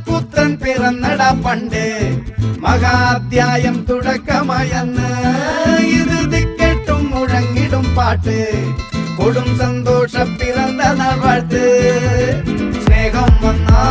പുത്രൻ പിറന്നടാ പണ്ട് മഹാധ്യായം തുടക്കമായെന്ന് ഇത് ദിക്കെട്ടും മുഴങ്ങിടും പാട്ട് കൊടും സന്തോഷ പിറന്ന നാൾ വാഴ്ത്ത് സ്നേഹം വന്നാ